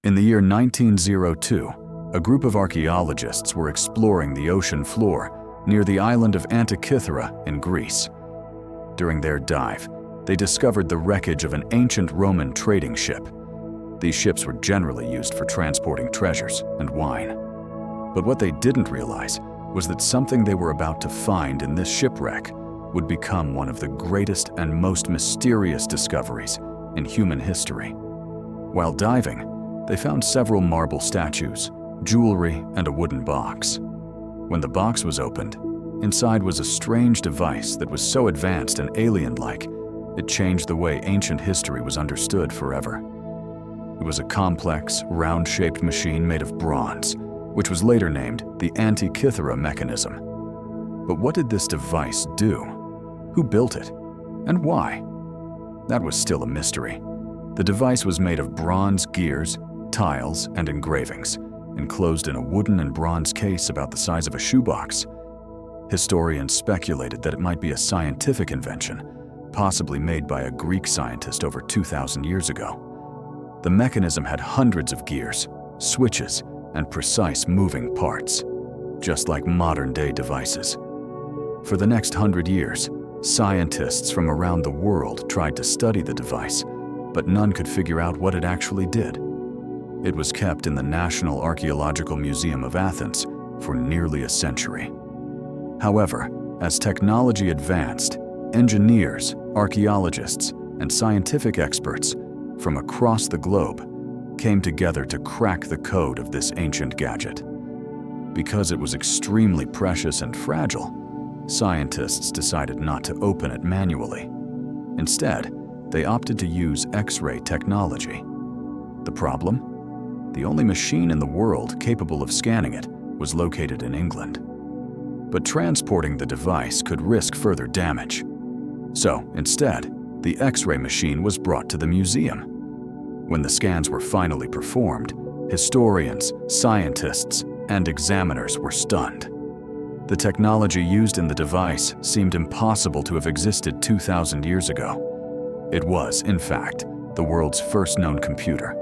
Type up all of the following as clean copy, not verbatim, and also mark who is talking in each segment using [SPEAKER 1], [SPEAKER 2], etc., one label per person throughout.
[SPEAKER 1] In the year 1902, a group of archaeologists were exploring the ocean floor near the island of Antikythera in Greece. During their dive, they discovered the wreckage of an ancient Roman trading ship. These ships were generally used for transporting treasures and wine. But what they didn't realize was that something they were about to find in this shipwreck would become one of the greatest and most mysterious discoveries in human history. While diving, they found several marble statues, jewelry, and a wooden box. When the box was opened, inside was a strange device that was so advanced and alien-like, it changed the way ancient history was understood forever. It was a complex, round-shaped machine made of bronze, which was later named the Antikythera mechanism. But what did this device do? Who built it? And why? That was still a mystery. The device was made of bronze gears, tiles, and engravings, enclosed in a wooden and bronze case about the size of a shoebox. Historians speculated that it might be a scientific invention, possibly made by a Greek scientist over 2,000 years ago. The mechanism had hundreds of gears, switches, and precise moving parts, just like modern-day devices. For the next 100 years, scientists from around the world tried to study the device, but none could figure out what it actually did. It was kept in the National Archaeological Museum of Athens for nearly a century. However, as technology advanced, engineers, archaeologists, and scientific experts from across the globe came together to crack the code of this ancient gadget. Because it was extremely precious and fragile, scientists decided not to open it manually. Instead, they opted to use X-ray technology. The problem? The only machine in the world capable of scanning it was located in England. But transporting the device could risk further damage. So, instead, the X-ray machine was brought to the museum. When the scans were finally performed, historians, scientists, and examiners were stunned. The technology used in the device seemed impossible to have existed 2,000 years ago. It was, in fact, the world's first known computer.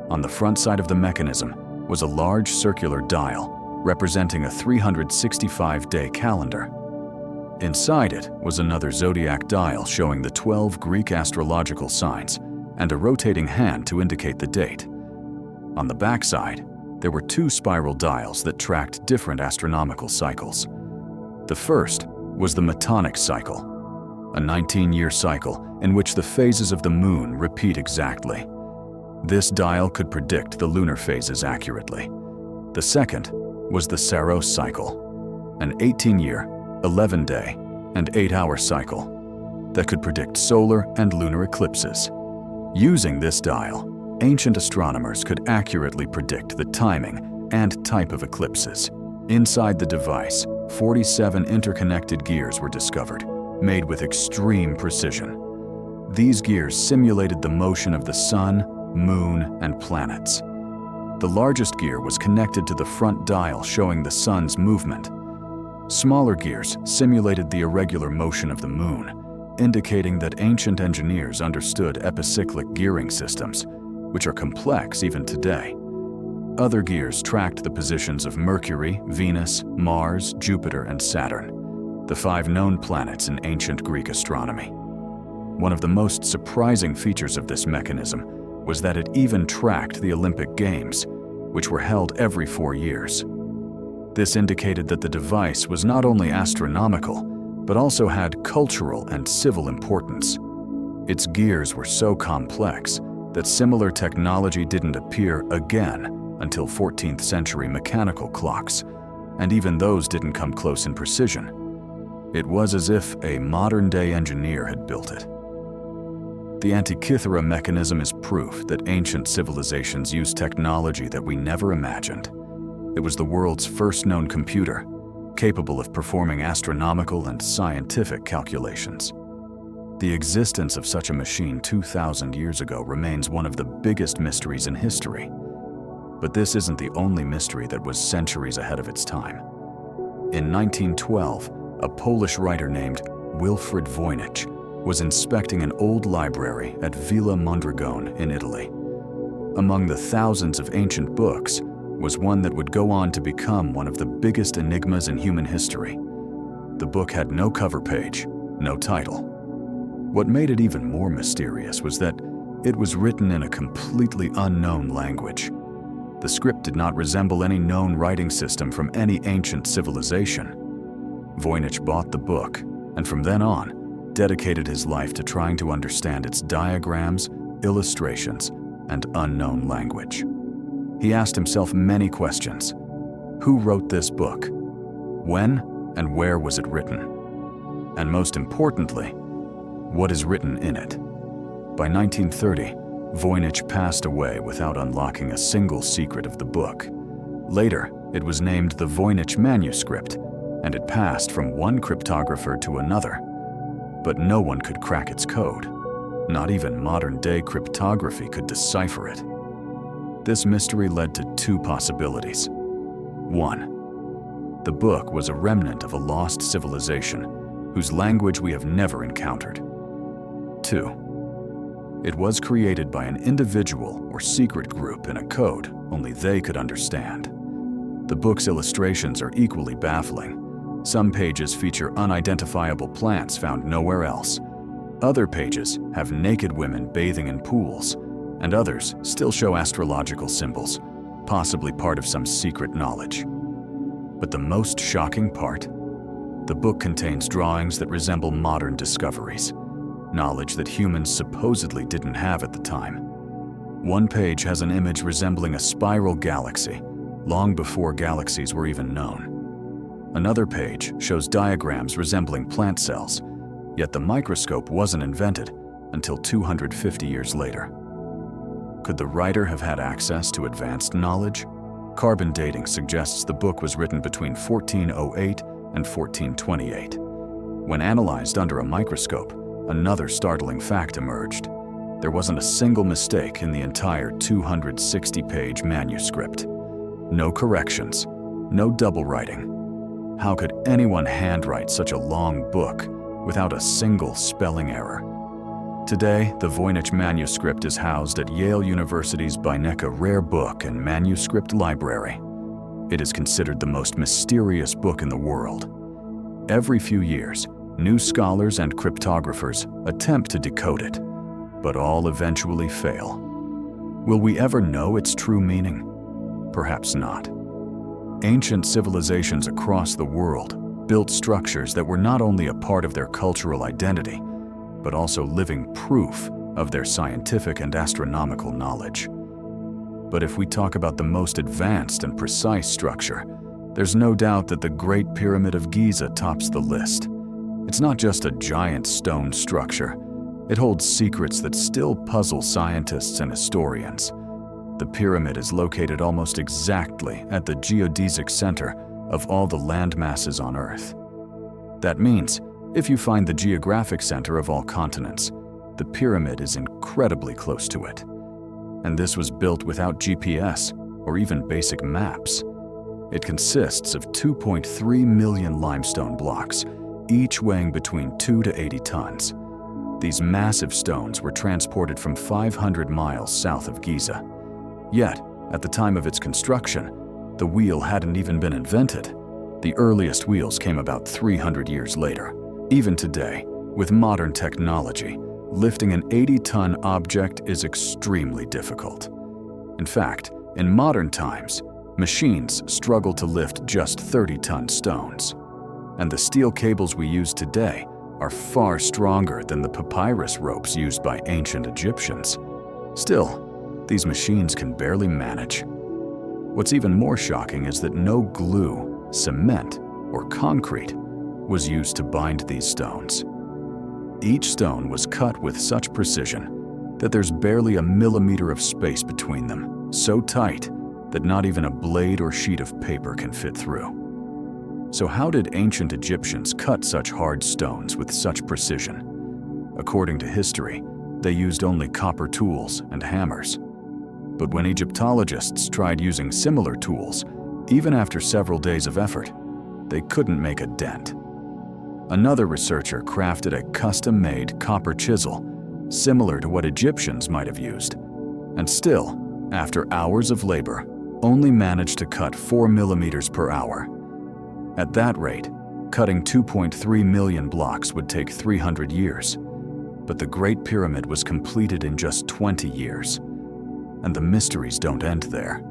[SPEAKER 1] On the front side of the mechanism was a large circular dial representing a 365-day calendar. Inside it was another zodiac dial showing the 12 Greek astrological signs and a rotating hand to indicate the date. On the backside, there were two spiral dials that tracked different astronomical cycles. The first was the metonic cycle, a 19-year cycle in which the phases of the moon repeat exactly. This dial could predict the lunar phases accurately. The second was the Saros cycle, an 18-year, 11-day, and 8-hour cycle that could predict solar and lunar eclipses. Using this dial, ancient astronomers could accurately predict the timing and type of eclipses. Inside the device, 47 interconnected gears were discovered, made with extreme precision. These gears simulated the motion of the sun, moon, and planets. The largest gear was connected to the front dial showing the sun's movement. Smaller gears simulated the irregular motion of the moon, indicating that ancient engineers understood epicyclic gearing systems, which are complex even today. Other gears tracked the positions of Mercury, Venus, Mars, Jupiter, and Saturn, the 5 known planets in ancient Greek astronomy. One of the most surprising features of this mechanism was that it even tracked the Olympic Games, which were held every 4 years. This indicated that the device was not only astronomical, but also had cultural and civil importance. Its gears were so complex that similar technology didn't appear again until 14th century mechanical clocks, and even those didn't come close in precision. It was as if a modern-day engineer had built it. The Antikythera mechanism is proof that ancient civilizations used technology that we never imagined. It was the world's first known computer, capable of performing astronomical and scientific calculations. The existence of such a machine 2,000 years ago remains one of the biggest mysteries in history. But this isn't the only mystery that was centuries ahead of its time. In 1912, a Polish writer named Wilfrid Voynich was inspecting an old library at Villa Mondragone in Italy. among the thousands of ancient books, was one that would go on to become one of the biggest enigmas in human history. The book had no cover page, no title. What made it even more mysterious was that it was written in a completely unknown language. The script did not resemble any known writing system from any ancient civilization. Voynich bought the book, and from then on, dedicated his life to trying to understand its diagrams, illustrations, and unknown language. He asked himself many questions. Who wrote this book? When and where was it written? And most importantly, what is written in it? By 1930, Voynich passed away without unlocking a single secret of the book. Later, it was named the Voynich manuscript, and it passed from one cryptographer to another. But no one could crack its code. Not even modern-day cryptography could decipher it. This mystery led to two possibilities. One, the book was a remnant of a lost civilization whose language we have never encountered. Two, it was created by an individual or secret group in a code only they could understand. The book's illustrations are equally baffling. Some pages feature unidentifiable plants found nowhere else. Other pages have naked women bathing in pools, and others still show astrological symbols, possibly part of some secret knowledge. But the most shocking part? The book contains drawings that resemble modern discoveries, knowledge that humans supposedly didn't have at the time. One page has an image resembling a spiral galaxy, long before galaxies were even known. Another page shows diagrams resembling plant cells, yet the microscope wasn't invented until 250 years later. Could the writer have had access to advanced knowledge? Carbon dating suggests the book was written between 1408 and 1428. When analyzed under a microscope, another startling fact emerged. There wasn't a single mistake in the entire 260-page manuscript. No corrections, no double writing. How could anyone handwrite such a long book without a single spelling error? Today, the Voynich manuscript is housed at Yale University's Beinecke Rare Book and Manuscript Library. It is considered the most mysterious book in the world. Every few years, new scholars and cryptographers attempt to decode it, but all eventually fail. Will we ever know its true meaning? Perhaps not. Ancient civilizations across the world built structures that were not only a part of their cultural identity, but also living proof of their scientific and astronomical knowledge. But if we talk about the most advanced and precise structure, there's no doubt that the Great Pyramid of Giza tops the list. It's not just a giant stone structure. It holds secrets that still puzzle scientists and historians. The pyramid is located almost exactly at the geodesic center of all the land masses on Earth. That means, if you find the geographic center of all continents, the pyramid is incredibly close to it. And this was built without GPS or even basic maps. It consists of 2.3 million limestone blocks, each weighing between 2 to 80 tons. These massive stones were transported from 500 miles south of Giza. Yet, at the time of its construction, the wheel hadn't even been invented. The earliest wheels came about 300 years later. Even today, with modern technology, lifting an 80-ton object is extremely difficult. In fact, in modern times, machines struggle to lift just 30-ton stones. And the steel cables we use today are far stronger than the papyrus ropes used by ancient Egyptians. Still, these machines can barely manage. What's even more shocking is that no glue, cement, or concrete was used to bind these stones. Each stone was cut with such precision that there's barely a millimeter of space between them, so tight that not even a blade or sheet of paper can fit through. So how did ancient Egyptians cut such hard stones with such precision? According to history, they used only copper tools and hammers. But when Egyptologists tried using similar tools, even after several days of effort, they couldn't make a dent. Another researcher crafted a custom-made copper chisel, similar to what Egyptians might have used. And still, after hours of labor, only managed to cut 4 millimeters per hour. At that rate, cutting 2.3 million blocks would take 300 years. But the Great Pyramid was completed in just 20 years. And the mysteries don't end there.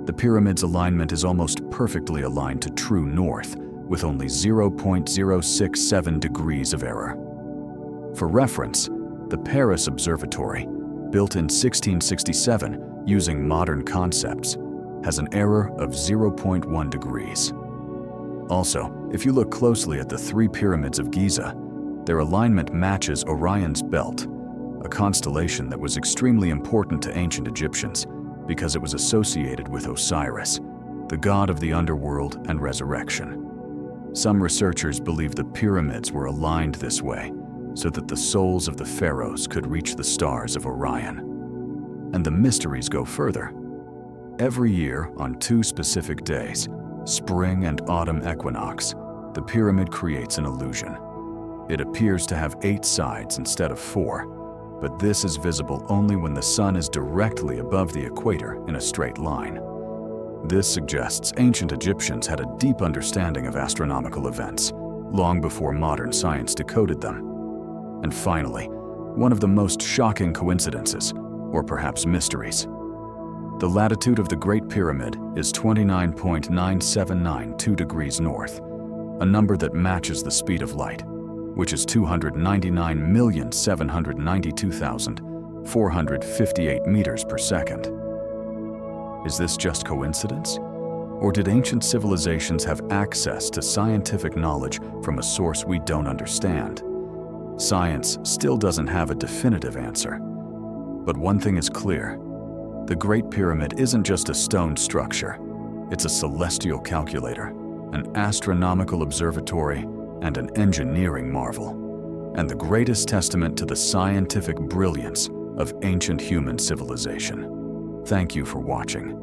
[SPEAKER 1] The pyramid's alignment is almost perfectly aligned to true north, with only 0.067 degrees of error. For reference, the Paris Observatory, built in 1667 using modern concepts, has an error of 0.1 degrees. Also, if you look closely at the three pyramids of Giza, their alignment matches Orion's belt, a constellation that was extremely important to ancient Egyptians because it was associated with Osiris, the god of the underworld and resurrection. Some researchers believe the pyramids were aligned this way so that the souls of the pharaohs could reach the stars of Orion. And the mysteries go further. Every year, on two specific days, spring and autumn equinox, the pyramid creates an illusion. It appears to have 8 sides instead of 4, but this is visible only when the sun is directly above the equator in a straight line. This suggests ancient Egyptians had a deep understanding of astronomical events, long before modern science decoded them. And finally, one of the most shocking coincidences, or perhaps mysteries. The latitude of the Great Pyramid is 29.9792 degrees north, a number that matches the speed of light, which is 299,792,458 meters per second. Is this just coincidence? Or did ancient civilizations have access to scientific knowledge from a source we don't understand? Science still doesn't have a definitive answer. But one thing is clear. The Great Pyramid isn't just a stone structure. It's a celestial calculator, an astronomical observatory, and an engineering marvel, and the greatest testament to the scientific brilliance of ancient human civilization. Thank you for watching.